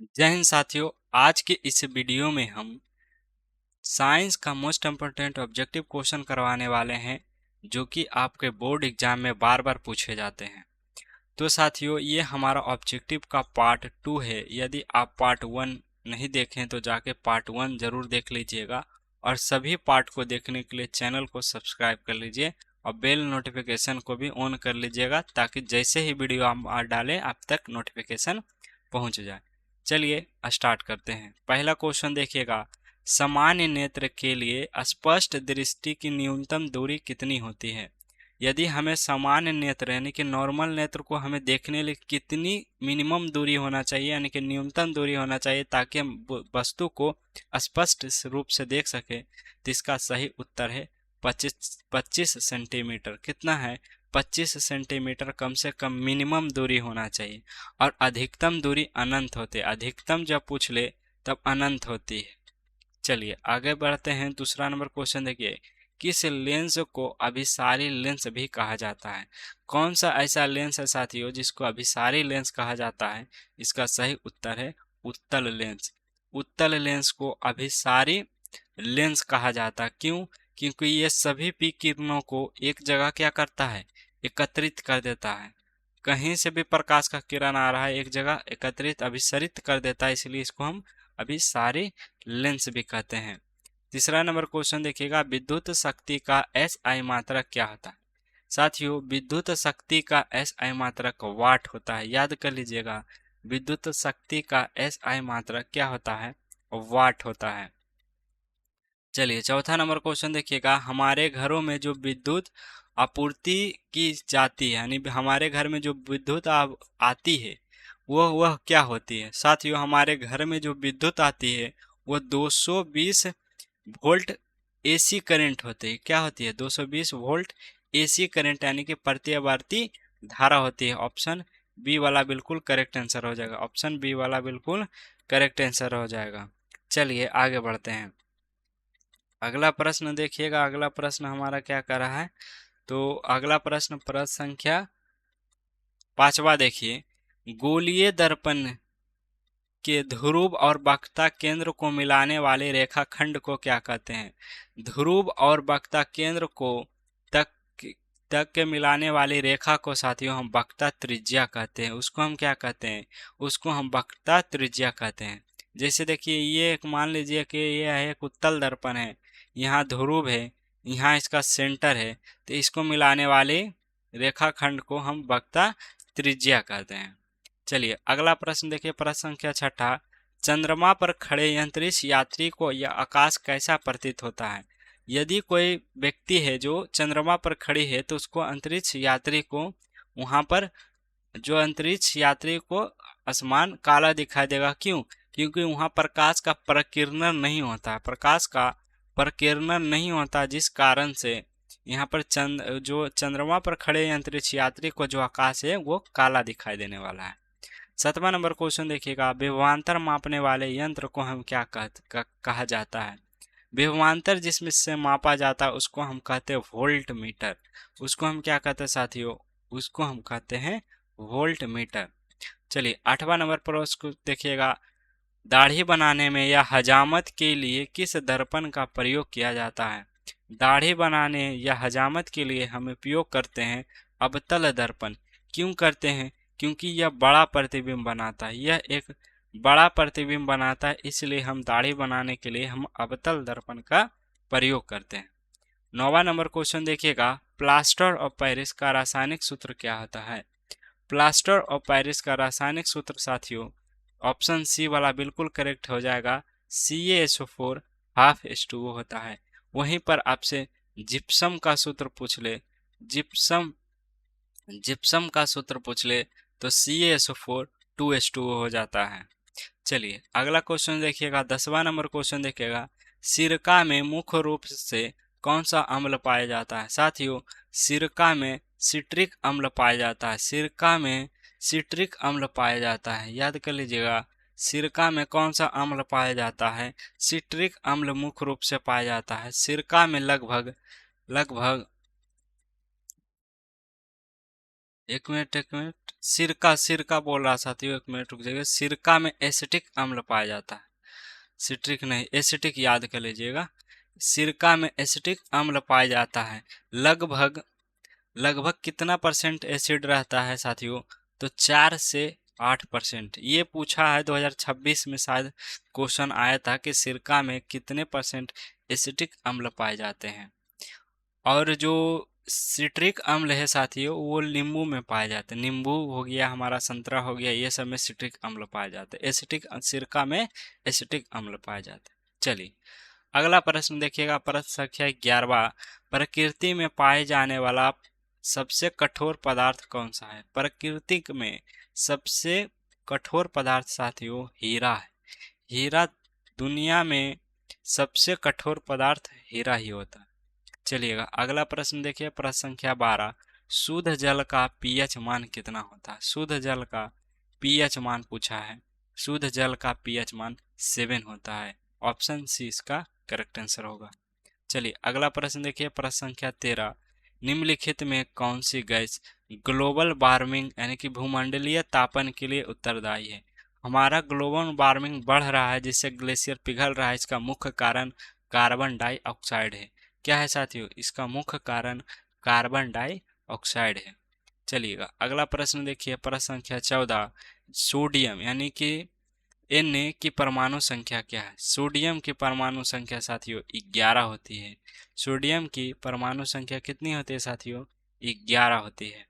जय हिंद साथियों। आज के इस वीडियो में हम साइंस का मोस्ट इम्पोर्टेंट ऑब्जेक्टिव क्वेश्चन करवाने वाले हैं, जो कि आपके बोर्ड एग्जाम में बार बार पूछे जाते हैं। तो साथियों, ये हमारा ऑब्जेक्टिव का पार्ट 2 है। यदि आप पार्ट 1 नहीं देखें तो जाके पार्ट 1 जरूर देख लीजिएगा, और सभी पार्ट को देखने के लिए चैनल को सब्सक्राइब कर लीजिए और बेल नोटिफिकेशन को भी ऑन कर लीजिएगा, ताकि जैसे ही वीडियो हम डालें आप तक नोटिफिकेशन पहुंच जाए। चलिए स्टार्ट करते हैं। पहला क्वेश्चन देखिएगा, सामान्य नेत्र के लिए स्पष्ट दृष्टि की न्यूनतम दूरी कितनी होती है? यदि हमें सामान्य नेत्र यानी कि नॉर्मल नेत्र को हमें देखने लिए कितनी मिनिमम दूरी होना चाहिए, यानी कि न्यूनतम दूरी होना चाहिए, ताकि हम वस्तु को स्पष्ट रूप से देख सके, तो इसका सही उत्तर है 25 सेंटीमीटर। कितना है? 25 सेंटीमीटर कम से कम मिनिमम दूरी होना चाहिए। और अधिकतम दूरी अनंत होती है। अधिकतम जब पूछ ले तब अनंत होती है। चलिए आगे बढ़ते हैं। दूसरा नंबर क्वेश्चन देखिए, किस लेंस को अभिसारी लेंस भी कहा जाता है? कौन सा ऐसा लेंस है साथियों जिसको अभिसारी लेंस कहा जाता है? इसका सही उत्तर है उत्तल लेंस। उत्तल लेंस को अभिसारी लेंस कहा जाता है। क्यों? क्योंकि ये सभी विकिरणों को एक जगह क्या करता है? एकत्रित कर देता है। कहीं से भी प्रकाश का किरण आ रहा है, एक जगह एकत्रित अभिसरित कर देता है, इसलिए इसको हम अभिसारी लेंस भी कहते हैं। तीसरा नंबर क्वेश्चन देखिएगा, विद्युत शक्ति का एसआई मात्रक क्या होता है? साथियों, विद्युत शक्ति का एसआई मात्रक वाट होता है। याद कर लीजिएगा, विद्युत शक्ति का एसआई मात्रक क्या होता है? वाट होता है। चलिए चौथा नंबर क्वेश्चन देखिएगा, हमारे घरों में जो विद्युत आपूर्ति की जाती है, यानी हमारे घर में जो विद्युत आती है वह क्या होती है? साथियों, हमारे घर में जो विद्युत आती है वह 220 वोल्ट एसी करंट होती है। क्या होती है? 220 वोल्ट एसी करंट, यानी कि प्रतिवर्ती धारा होती है। ऑप्शन बी वाला बिल्कुल करेक्ट आंसर हो जाएगा। ऑप्शन बी वाला बिल्कुल करेक्ट आंसर हो जाएगा। चलिए आगे बढ़ते हैं। अगला प्रश्न देखिएगा, अगला प्रश्न हमारा क्या कर रहा है? तो अगला प्रश्न संख्या 5वां देखिए, गोलीय दर्पण के ध्रुव और वक्रता केंद्र को मिलाने वाले रेखाखंड को क्या कहते हैं? ध्रुव और वक्रता केंद्र को तक तक के मिलाने वाली रेखा को साथियों हम वक्रता त्रिज्या कहते हैं। उसको हम क्या कहते हैं? उसको हम वक्रता त्रिज्या कहते हैं। जैसे देखिए, ये एक मान लीजिए कि ये है एक उत्तल दर्पण है, यहाँ ध्रुव है, यहाँ इसका सेंटर है, तो इसको मिलाने वाले रेखाखंड को हम वक्रता त्रिज्या कहते हैं। चलिए अगला प्रश्न देखिए, प्रश्न संख्या 6, चंद्रमा पर खड़े अंतरिक्ष यात्री को यह आकाश कैसा प्रतीत होता है? यदि कोई व्यक्ति है जो चंद्रमा पर खड़ी है, तो उसको अंतरिक्ष यात्री को वहां पर जो अंतरिक्ष यात्री को आसमान काला दिखाई देगा। क्यों? क्योंकि वहां प्रकाश का प्रकीर्णन नहीं होता। प्रकाश का प्रकीर्णन नहीं होता, जिस कारण से यहाँ पर जो चंद्रमा पर खड़े अंतरिक्ष यात्री को जो आकाश है वो काला दिखाई देने वाला है। 7वां नंबर क्वेश्चन देखिएगा, विभवांतर मापने वाले यंत्र को हम क्या कहा जाता है? विभवांतर जिसमें से मापा जाता है उसको हम कहते हैं वोल्ट मीटर। उसको हम क्या कहते हैं साथियों? उसको हम कहते हैं वोल्ट मीटर। चलिए 8वां नंबर प्रश्न देखिएगा, दाढ़ी बनाने में या हजामत के लिए किस दर्पण का प्रयोग किया जाता है? दाढ़ी बनाने या हजामत के लिए हम उपयोग करते हैं अवतल दर्पण। क्यों करते हैं? क्योंकि यह बड़ा प्रतिबिंब बनाता है। यह एक बड़ा प्रतिबिंब बनाता है, इसलिए हम दाढ़ी बनाने के लिए हम अवतल दर्पण का प्रयोग करते हैं। 9वां नंबर क्वेश्चन देखिएगा, प्लास्टर ऑफ पेरिस का रासायनिक सूत्र क्या होता है? प्लास्टर ऑफ पेरिस का रासायनिक सूत्र साथियों ऑप्शन सी वाला बिल्कुल करेक्ट हो जाएगा। CaSO4 ½ होता है। वहीं पर आपसे जिप्सम का सूत्र पूछ ले, जिप्सम का सूत्र पूछ ले तो CaSO4 2H2O हो जाता है। चलिए अगला क्वेश्चन देखिएगा, 10वां नंबर क्वेश्चन देखिएगा, सिरका में मुख्य रूप से कौन सा अम्ल पाया जाता है? साथियों, सिरका में सिट्रिक अम्ल पाया जाता है। सिरका में सिट्रिक अम्ल पाया जाता है। याद कर लीजिएगा, सिरका में कौन सा अम्ल पाया जाता है? सिट्रिक अम्ल मुख्य रूप से पाया जाता है। सिरका में लगभग लगभग एक मिनट सिरका सिरका बोल रहा साथियों, एक मिनट रुक जाइए। सिरका में एसिटिक अम्ल पाया जाता है, सिट्रिक नहीं, एसिटिक याद कर लीजिएगा। सिरका में एसिटिक अम्ल पाया जाता है। लगभग लगभग कितना परसेंट एसिड रहता है साथियों? तो 4 से 8%। ये पूछा है 2026 में, शायद क्वेश्चन आया था कि सिरका में कितने परसेंट एसिटिक अम्ल पाए जाते हैं। और जो सिट्रिक अम्ल है साथियों, वो नींबू में पाए जाते हैं। नींबू हो गया, हमारा संतरा हो गया, ये सब में सिट्रिक अम्ल पाए जाते हैं। एसिटिक सिरका में एसिटिक अम्ल पाए जाते हैं। चलिए अगला प्रश्न देखिएगा, प्रश्न संख्या 11। प्रकृति में पाए जाने वाला सबसे कठोर पदार्थ कौन सा है? प्रकृति में सबसे कठोर पदार्थ साथियों हीरा है। हीरा, दुनिया में सबसे कठोर पदार्थ हीरा ही होता है। चलिएगा अगला प्रश्न देखिए, प्रश्न संख्या 12। शुद्ध जल का पीएच मान कितना होता है? शुद्ध जल का पीएच मान पूछा है। शुद्ध जल का पीएच मान 7 होता है। ऑप्शन सी इसका करेक्ट आंसर होगा। चलिए अगला प्रश्न देखिए, प्रश्न संख्या 13। निम्नलिखित में कौन सी गैस ग्लोबल वार्मिंग यानी कि भूमंडलीय तापन के लिए उत्तरदायी है? हमारा ग्लोबल वार्मिंग बढ़ रहा है, जिससे ग्लेशियर पिघल रहा है, इसका मुख्य कारण कार्बन डाइऑक्साइड है। क्या है साथियों? इसका मुख्य कारण कार्बन डाइऑक्साइड है। चलिएगा अगला प्रश्न देखिए, प्रश्न संख्या 14। सोडियम यानी कि Na की परमाणु संख्या क्या है? सोडियम की परमाणु संख्या साथियों 11 होती है। सोडियम की परमाणु संख्या कितनी होती है साथियों? 11 होती है।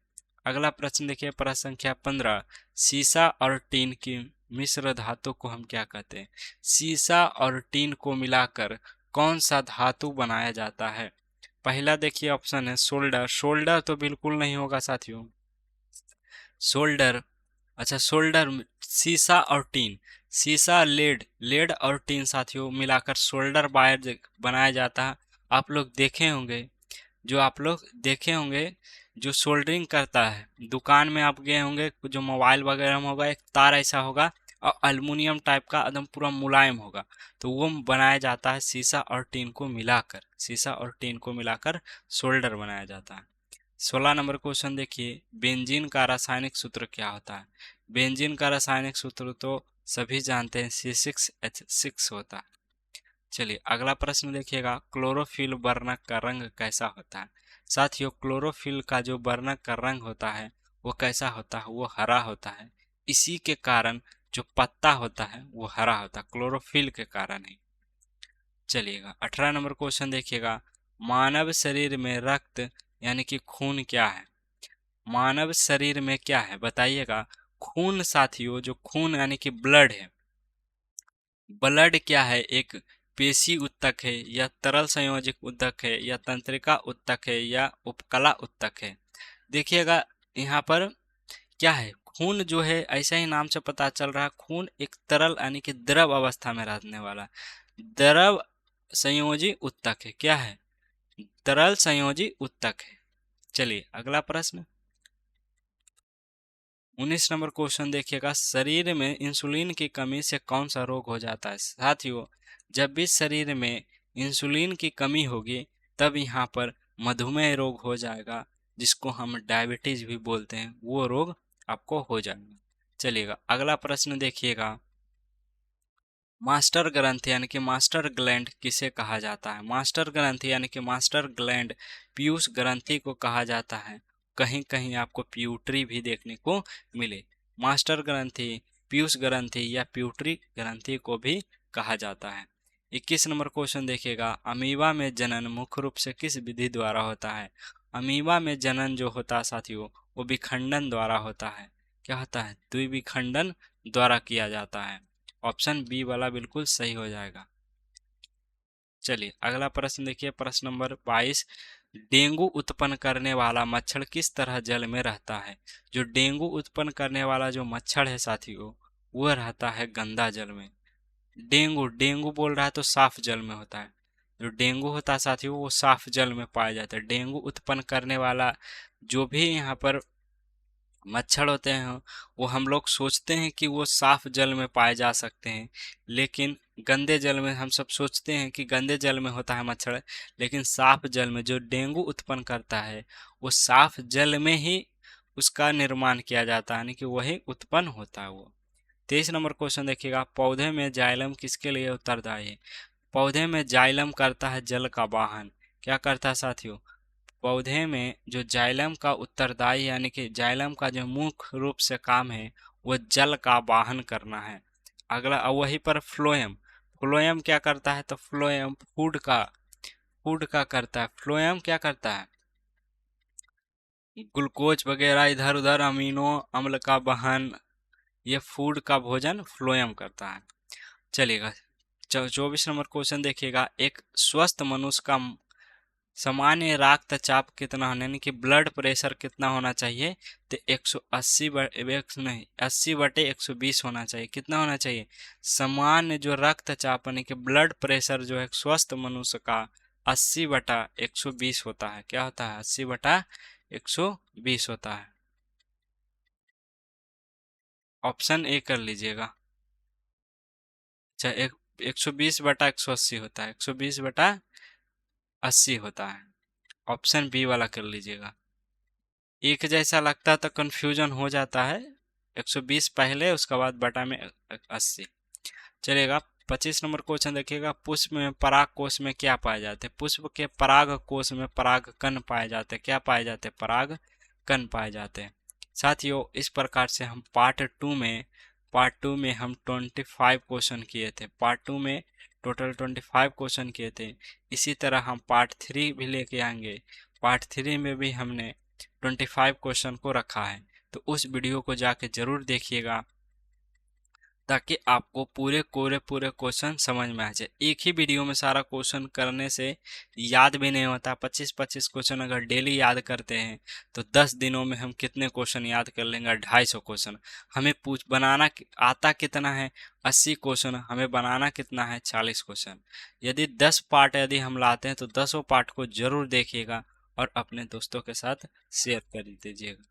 अगला प्रश्न देखिए, प्रश्न संख्या 15। सीसा और टीन की मिश्र धातु को हम क्या कहते हैं? सीसा और टीन को मिलाकर कौन सा धातु बनाया जाता है? पहला देखिए ऑप्शन है सोल्डर। सोल्डर तो बिल्कुल नहीं होगा साथियों। सोल्डर, अच्छा सोल्डर, सीसा और टीन, सीसा लेड, लेड और टीन साथियों मिलाकर सोल्डर वायर बनाया जाता है। आप लोग देखे होंगे, जो आप लोग देखे होंगे जो सोल्डरिंग करता है, दुकान में आप गए होंगे, जो मोबाइल वगैरह में होगा, एक तार ऐसा होगा और एल्युमिनियम टाइप का एकदम पूरा मुलायम होगा, तो वो बनाया जाता है सीसा और टीन को मिलाकर। सीसा और टीन को मिलाकर सोल्डर बनाया जाता है। 16 नंबर क्वेश्चन देखिए, बेंजीन का रासायनिक सूत्र क्या होता है? बेंजीन का रासायनिक सूत्र तो सभी जानते हैं, C6H6 होता है। चलिए अगला प्रश्न देखिएगा, क्लोरोफिल वर्णक का रंग कैसा होता है? साथियों क्लोरोफिल का जो वर्णक का रंग होता है वो कैसा होता है? वो हरा होता है। इसी के कारण जो पत्ता होता है वो हरा होता है, क्लोरोफिल के कारण ही। चलिएगा 18 नंबर क्वेश्चन देखिएगा, मानव शरीर में रक्त यानी कि खून क्या है? मानव शरीर में क्या है बताइएगा? खून साथियों, जो खून यानी कि ब्लड है, ब्लड क्या है? एक पेशी उत्तक है, या तरल संयोजक उत्तक है, या तंत्रिका उत्तक है, या उपकला उत्तक है? देखिएगा यहाँ पर क्या है, खून जो है ऐसा ही नाम से पता चल रहा है, खून एक तरल यानी कि द्रव अवस्था में रहने वाला द्रव संयोजी उत्तक है। क्या है? तरल संयोजी उत्तक है। चलिए अगला प्रश्न 19 नंबर क्वेश्चन देखिएगा, शरीर में इंसुलिन की कमी से कौन सा रोग हो जाता है? साथियों जब भी शरीर में इंसुलिन की कमी होगी तब यहाँ पर मधुमेह रोग हो जाएगा, जिसको हम डायबिटीज भी बोलते हैं, वो रोग आपको हो जाएगा। चलिएगा अगला प्रश्न देखिएगा, मास्टर ग्रंथि यानी कि मास्टर ग्लैंड किसे कहा जाता है? मास्टर ग्रंथि यानी कि मास्टर ग्लैंड पीयूष ग्रंथि को कहा जाता है। कहीं कहीं आपको प्यूटरी भी देखने को मिले। मास्टर ग्रंथि, पीयूष ग्रंथि या प्यूटरी ग्रंथि को भी कहा जाता है। 21 नंबर क्वेश्चन देखिएगा, अमीबा में जनन मुख्य रूप से किस विधि द्वारा होता है? अमीबा में जनन जो होता है साथियों, वो विखंडन द्वारा होता है। क्या होता है? द्विविखंडन द्वारा किया जाता है। ऑप्शन बी वाला बिल्कुल सही हो जाएगा। चलिए अगला प्रश्न देखिए, प्रश्न नंबर 22। डेंगू उत्पन्न करने वाला मच्छर किस तरह जल में रहता है? जो डेंगू उत्पन्न करने वाला जो मच्छर है साथियों, वह रहता है गंदा जल में। डेंगू, डेंगू बोल रहा है तो साफ जल में होता है। जो डेंगू होता है साथियों वो साफ जल में पाया जाता है। डेंगू उत्पन्न करने वाला जो भी यहाँ पर मच्छर होते हैं, वो हम लोग सोचते हैं कि वो साफ जल में पाए जा सकते हैं, लेकिन गंदे जल में हम सब सोचते हैं कि गंदे जल में होता है मच्छर, लेकिन साफ जल में जो डेंगू उत्पन्न करता है वो साफ जल में ही उसका निर्माण किया जाता है, यानी कि वही उत्पन्न होता है वो। 23 नंबर क्वेश्चन देखिएगा, पौधे में जाइलम किसके लिए उत्तरदायी है? पौधे में जाइलम करता है जल का वाहन। क्या करता है साथियों? पौधे में जो जाइलम का उत्तरदायी, यानी कि जाइलम का जो मुख्य रूप से काम है वो जल का वाहन करना है। अगला वही पर फ्लोएम, फ्लोएम क्या करता है? तो फ्लोएम फूड का करता है। फ्लोएम क्या करता है? ग्लूकोज वगैरह इधर उधर अमीनो अम्ल का वहन, ये फूड का भोजन फ्लोएम करता है। चलिएगा 24 नंबर क्वेश्चन देखिएगा, एक स्वस्थ मनुष्य का सामान्य रक्तचाप कितना होना, यानी कि ब्लड प्रेशर कितना होना चाहिए? तो 180 नहीं 80/120 होना चाहिए। कितना होना चाहिए? सामान्य जो रक्तचाप यानी कि ब्लड प्रेशर जो है स्वस्थ मनुष्य का 80/120 होता है। क्या होता है? 80/120 होता है। ऑप्शन ए कर लीजिएगा। अच्छा, 120/180 होता है, 120/80 होता है। ऑप्शन बी वाला कर लीजिएगा। एक जैसा लगता तो कंफ्यूजन हो जाता है। 120 पहले, उसके बाद बटा में 80 चलेगा। 25 नंबर क्वेश्चन देखिएगा, पुष्प में पराग कोश में क्या पाए जाते हैं? पुष्प के पराग कोश में पराग कण पाए जाते हैं। क्या पाए जाते हैं? पराग कण पाए जाते हैं। साथियों, इस प्रकार से हम पार्ट टू में हम 25 क्वेश्चन किए थे। पार्ट टू में टोटल 25 क्वेश्चन किए थे। इसी तरह हम पार्ट थ्री भी लेके आएंगे। पार्ट थ्री में भी हमने 25 क्वेश्चन को रखा है, तो उस वीडियो को जाके जरूर देखिएगा ताकि आपको पूरे क्वेश्चन समझ में आ जाए। एक ही वीडियो में सारा क्वेश्चन करने से याद भी नहीं होता। 25-25 क्वेश्चन अगर डेली याद करते हैं तो 10 दिनों में हम कितने क्वेश्चन याद कर लेंगे? 250 क्वेश्चन। हमें बनाना आता कितना है? 80 क्वेश्चन। हमें बनाना कितना है? 40 क्वेश्चन। यदि 10 पार्ट यदि हम लाते हैं तो 10 पार्ट को जरूर देखिएगा और अपने दोस्तों के साथ शेयर कर दीजिएगा।